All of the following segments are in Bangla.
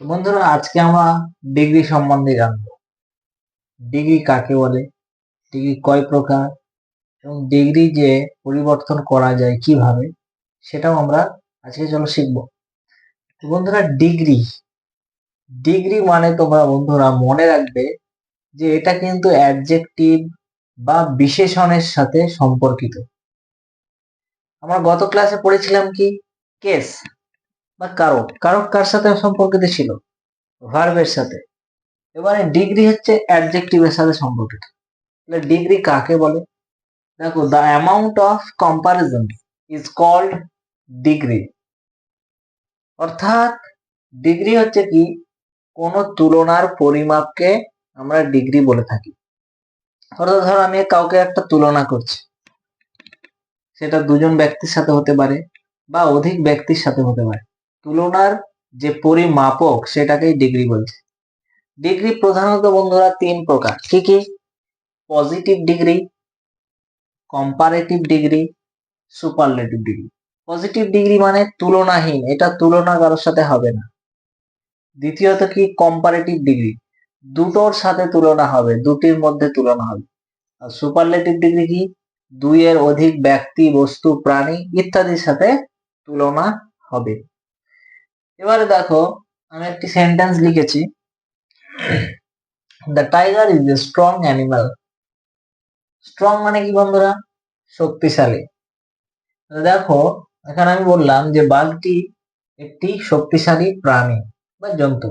তো বন্ধুরা, আজকে আমরা ডিগ্রি সম্বন্ধে জানবো। ডিগ্রি কাকে বলে, ডিগ্রি কয় প্রকার, এবং ডিগ্রি যে পরিবর্তন করা যায় কিভাবে, সেটাও আমরা আজকে শিখবো। তো বন্ধুরা, ডিগ্রি ডিগ্রি মানে তোমরা বন্ধুরা মনে রাখবে যে এটা কিন্তু অ্যাডজেক্টিভ বা বিশেষণের সাথে সম্পর্কিত। আমরা গত ক্লাসে পড়েছিলাম কি, কেস বা কারক। কারক কার সাথে সম্পর্কিত ছিল? ভার্বের সাথে। এবারে ডিগ্রি হচ্ছে অ্যাডজেক্টিভের সাথে সম্পর্কিত। তাহলে ডিগ্রি কাকে বলে? দেখো, the amount of comparison is called degree. অর্থাৎ ডিগ্রি হচ্ছে কি, কোন তুলনার পরিমাপকে আমরা ডিগ্রি বলে থাকি। অর্থাৎ ধরো আমি কাউকে একটা তুলনা করছি, সেটা দুজন ব্যক্তির সাথে হতে পারে বা অধিক ব্যক্তির সাথে হতে পারে। তুলনার যে পরিমাপক সেটাকেই ডিগ্রি বলছে। ডিগ্রি প্রধানত বন্ধুরা তিন প্রকার। কি কি? Positive degree, comparative degree, superlative degree. Positive degree মানে তুলনাহীন, এটা তুলনা কারোর সাথে হবে না। দ্বিতীয়ত কি, কম্পারেটিভ ডিগ্রি, দুটোর সাথে তুলনা হবে, দুটির মধ্যে তুলনা হবে। আর সুপারলেটিভ ডিগ্রি কি, দুইয়ের অধিক ব্যক্তি, বস্তু, প্রাণী ইত্যাদির সাথে তুলনা হবে। এবারে দেখো, আমি একটি সেন্টেন্স লিখেছি, the tiger is a strong animal. Strong মানে কি বন্ধুরা? শক্তিশালী। দেখো, এখানে আমি বললাম যে বাঘটি একটি শক্তিশালী প্রাণী বা জন্তু।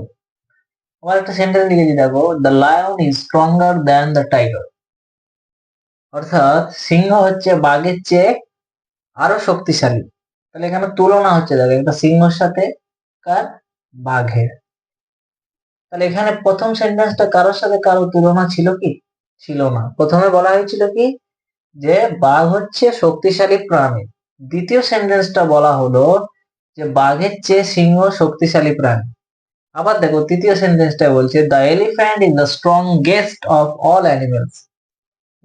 আমার একটা সেন্টেন্স লিখেছি, দেখো, the lion is stronger than the tiger. অর্থাৎ সিংহ হচ্ছে বাঘের চেয়ে আরো শক্তিশালী। তাহলে এখানে তুলনা হচ্ছে, দেখো, একটা সিংহের সাথে কার? বাঘের। তাহলে এখানে প্রথম সেন্টেন্সটা কারোর সাথে কারো তুলনা ছিল কি? ছিল না। প্রথমে বলা হয়েছিল কি, যে বাঘ হচ্ছে শক্তিশালী প্রাণী। দ্বিতীয় সেন্টেন্সটা বলা হলো যে বাঘের চেয়ে সিংহ শক্তিশালী প্রাণী। আবার দেখো, তৃতীয় সেন্টেন্সটা বলছে the elephant is the strongest of all animals.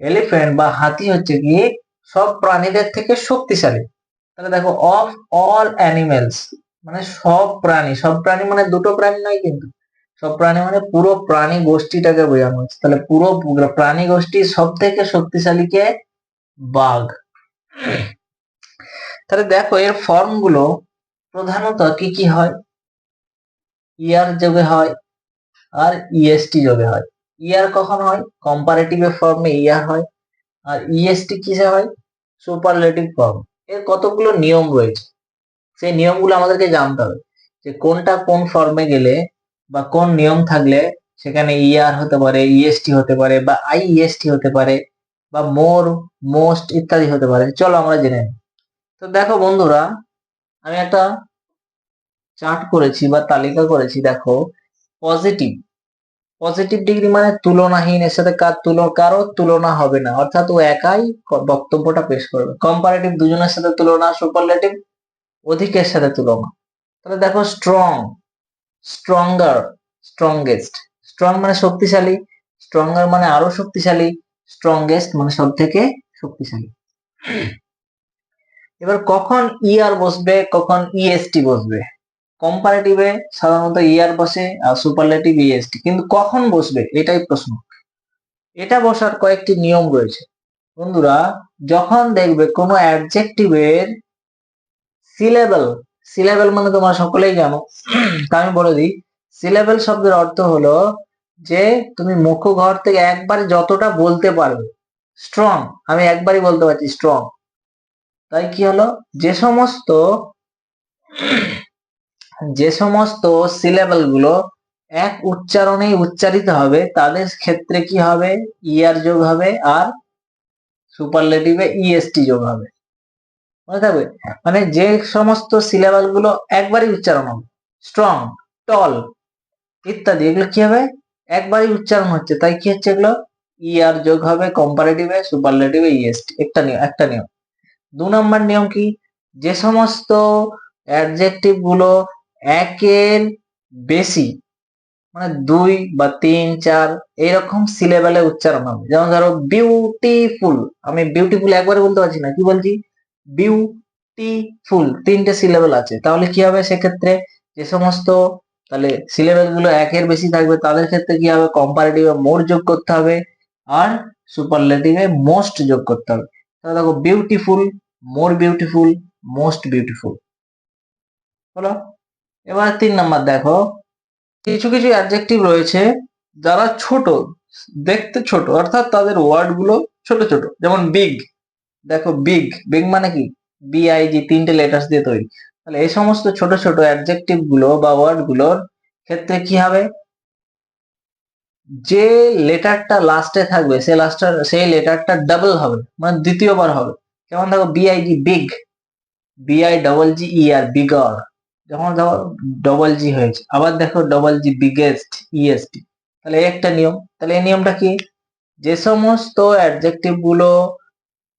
Elephant বা হাতি হচ্ছে কি সব প্রাণীদের থেকে শক্তিশালী। তাহলে দেখো, অফ অল অ্যানিমেলস মানে সব প্রাণী। সব প্রাণী মানে দুটো প্রাণী নয় কিন্তু, সব প্রাণী মানে পুরো প্রাণী গোষ্ঠীটাকে বোঝানো হচ্ছে। তাহলে পুরো প্রাণী গোষ্ঠীর সব থেকে শক্তিশালী কে? বাঘ। তাহলে দেখো, এর ফর্ম গুলো প্রধানত কি কি হয়? ইয়ার যোগে হয় আর ইএসটি যোগে হয়। ইয়ার কখন হয়? কম্পারেটিভ ফর্মে ইয়ার হয়। আর ইএসটি কিসে হয়? Superlative form. এর কতগুলো নিয়ম রয়েছে, সেই নিয়মগুলো আমাদেরকে জানতে হবে, যে কোনটা কোন ফর্মে গেলে বা কোন নিয়ম থাকলে সেখানে ইয়ার হতে পারে, ইএসটি হতে পারে, বা আইইএসটি হতে পারে, বা মোর, মোস্ট ইত্যাদি হতে পারে। চলো আমরা জেনে নিই। তো দেখো বন্ধুরা, আমি একটা চার্ট করেছি বা তালিকা করেছি। দেখো, পজিটিভ পজিটিভ ডিগ্রি মানে তুলনাহীন, এর সাথে কারো তুলনা হবে না, অর্থাৎ ও একাই বক্তব্যটা পেশ করবে। কম্পারেটিভ দুজনের সাথে তুলনা। সুপারলেটিভ অধিকের সাথে তুলনা। তাহলে দেখো, স্ট্রং, স্ট্রঙ্গার, স্ট্রংগেস্ট। স্ট্রং মানে শক্তিশালী, স্ট্রঙ্গার মানে আরো শক্তিশালী, স্ট্রংগেস্ট মানে সব থেকে শক্তিশালী। এবার কখন ইয়ার বসবে, কখন ইএসটি বসবে? কম্পারেটিভে সাধারণত ইয়ার বসে আর সুপারলেটিভ ইএসটি, কিন্তু কখন বসবে এটাই প্রশ্ন। এটা বসার কয়েকটি নিয়ম রয়েছে বন্ধুরা। যখন দেখবে কোনো অ্যাডজেক্টিভের সিলেবেল, সিলেবেল মানে তোমরা সকলেই জানো, তা আমি বলে দিই। সিলেবেল শব্দের অর্থ হলো যে তুমি মুখ ঘর থেকে একবারে যতটা বলতে পারবে। স্ট্রং, আমি একবারই বলতে পারছি স্ট্রং। তাই কি হলো, যে সমস্ত সিলেবেল গুলো এক উচ্চারণেই উচ্চারিত হবে তাদের ক্ষেত্রে কি হবে? ইয়ার যোগ হবে আর সুপারলেটিভে ইএসটি যোগ হবে। মনে থাকবে, মানে যে সমস্ত সিলেবাল গুলো একবারই উচ্চারণ হবে, স্ট্রং, টল ইত্যাদি, এগুলো কি হবে? একবারই উচ্চারণ হচ্ছে, তাই কি হচ্ছে, এগুলো ইয়ার যোগ হবে কম্পারেটিভে, সুপারলেটিভে ইএসটি। একটা নিয়ম। 2 নম্বর নিয়ম কি, যে সমস্ত অ্যাডজেক্টিভ গুলো একের বেশি মানে 2 বা 3, 4 এইরকম সিলেবেলে উচ্চারণ হবে। যেমন ধরো বিউটিফুল, আমি বিউটিফুল একবারে বলতে পারছি না, কি বলছি? বিউটিফুল, 3টে সিলেবেল আছে। তাহলে কি হবে সেক্ষেত্রে? যে সমস্ত তাহলে সিলেবাস গুলো একের বেশি থাকবে তাদের ক্ষেত্রে কি হবে, কম্পারেটিভে মোর যোগ করতে হবে আর সুপারলেটিভে মোস্ট যোগ করতে হবে। তাহলে দেখো beautiful, more beautiful, most beautiful হলো। এবার 3 নাম্বার দেখো, কিছু কিছু অ্যাডজেক্টিভ রয়েছে যারা ছোট, দেখতে ছোট, অর্থাৎ তাদের ওয়ার্ড গুলো ছোট ছোট, যেমন বিগ। দেখো বিগ, বিগ মানে কি, বিআইজি 3টে লেটার্স দিয়ে তৈরি। তাহলে এই সমস্ত ছোট ছোট অ্যাডজেক্টিভ গুলো বা ওয়ার্ড গুলোর ক্ষেত্রে কি হবে, যে লেটারটা লাস্টে থাকবে সেই লেটারটা ডাবল হবে, মানে দ্বিতীয়বার হবে। যেমন দেখো বিআইজি বিগ, বিআই ডবল জি ই আর বিগর, যখন দেখো ডবল জি হয়েছে। আবার দেখো ডবল জি বিগেস্ট ইএসটি। তাহলে এই একটা নিয়ম। তাহলে এই নিয়মটা কি, যে সমস্ত অ্যাডজেক্টিভ গুলো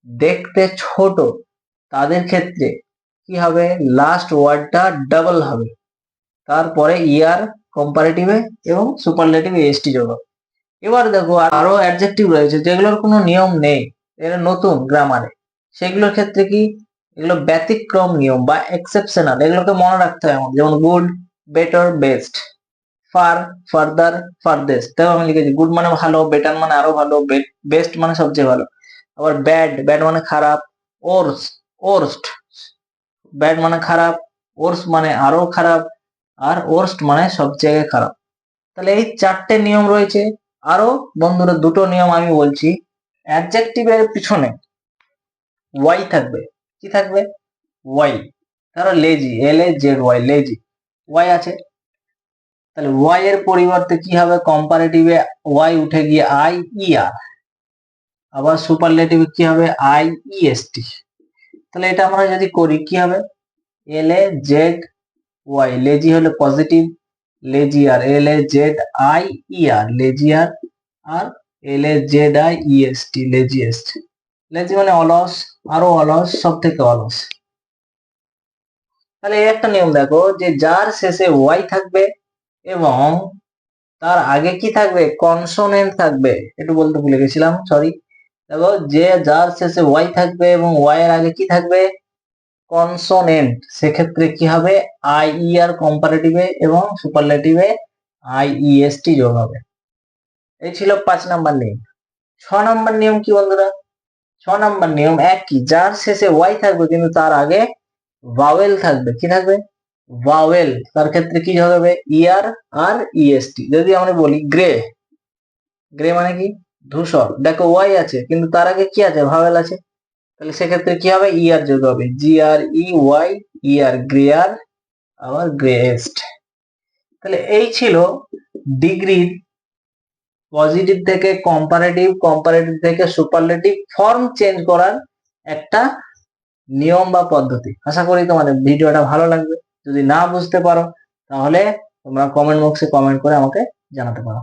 দেখতে ছোট তাদের ক্ষেত্রে কি হবে, লাস্ট ওয়ার্ডটা ডাবল হবে, তারপরে ইয়ার কম্পারেটিভে এবং সুপারলেটিভ এসটি যোগ হবে। এবার দেখো আরো অ্যাডজেক্টিভ রয়েছে যেগুলোর কোনো নিয়ম নেই, এরা নতুন গ্রামারে, সেগুলোর ক্ষেত্রে কি, এগুলো ব্যতিক্রম নিয়ম বা এক্সেপশনাল, এগুলোকে মনে রাখতে হয়। যেমন good, better, best, far, farther, farthest. দেখো আমি লিখেছি গুড মানে ভালো, বেটার মানে আরো ভালো, বেস্ট মানে সবচেয়ে ভালো। আবার ব্যাড, ব্যাড মানে খারাপ, ওর্স, ওর্স্ট, ব্যাড মানে খারাপ, ওর্স মানে আরো খারাপ, আর ওর্স্ট মানে সবচেয়ে খারাপ। তাহলে এই 4টে নিয়ম রয়েছে। আরো বন্ধুরা 2টো নিয়ম আমি বলছি। অ্যাডজেক্টিভের পিছনে ওয়াই থাকবে, কি থাকবে, ওয়াই। ধরো লেজি, LAZY, লেজি, ওয়াই আছে। তাহলে ওয়াই এর পরিবর্তে কি হবে, কম্পারেটিভে ওয়াই উঠে গিয়ে IER, আবার সুপারলেটিভে কি হবে, IEST। তাহলে এটা আমরা যদি করি কি হবে, LAZY, লেজি হলো পজিটিভ, লেজিয়ার, LAZIER, লেজিয়ার, আর LAZIEST, লেজিয়েস্ট। লেজি মানে অলস, আরো অলস, সব থেকে অলস। তাহলে এই একটা নিয়ম দেখো, যে যার শেষে ওয়াই থাকবে এবং তার আগে কি থাকবে, কনসোনেন্ট থাকবে। একটু বলতে ভুলে গেছিলাম, সরি। দেখো যে যার শেষে ওয়াই থাকবে এবং ওয়াই এর আগে কি থাকবে, কনসোনেন্ট, সেক্ষেত্রে কি হবে, IER কম্পারেটিভে এবং সুপারলেটিভে IEST যোগ হবে। এই ছিল 5 নাম্বার নিয়ম। 6 নাম্বার নিয়ম কি বন্ধুরা, 6 নাম্বার নিয়ম একই, যার শেষে ওয়াই থাকবে কিন্তু তার আগে ভাওয়েল থাকবে। কি থাকবে, ভাওয়েল। তার ক্ষেত্রে কি হবে, ER আর EST। যদি আমরা বলি গ্রে, গ্রে মানে কি, ধূসর। দেখো ওয়াই আছে কিন্তু তার আগে কি আছে, ভাওয়েল আছে। তাহলে সেক্ষেত্রে কি হবে, ER যোগ হবে, GREY, ER, গ্রেয়ার, আবার গ্রেয়েস্ট। তাহলে এই ছিল ডিগ্রির পজিটিভ থেকে কম্পারেটিভ, কম্পারেটিভ থেকে সুপারলেটিভ ফর্ম চেঞ্জ করার একটা নিয়ম বা পদ্ধতি। আশা করি তোমাদের ভিডিওটা ভালো লাগবে। যদি না বুঝতে পারো তাহলে তোমরা কমেন্ট বক্সে কমেন্ট করে আমাকে জানাতে পারো।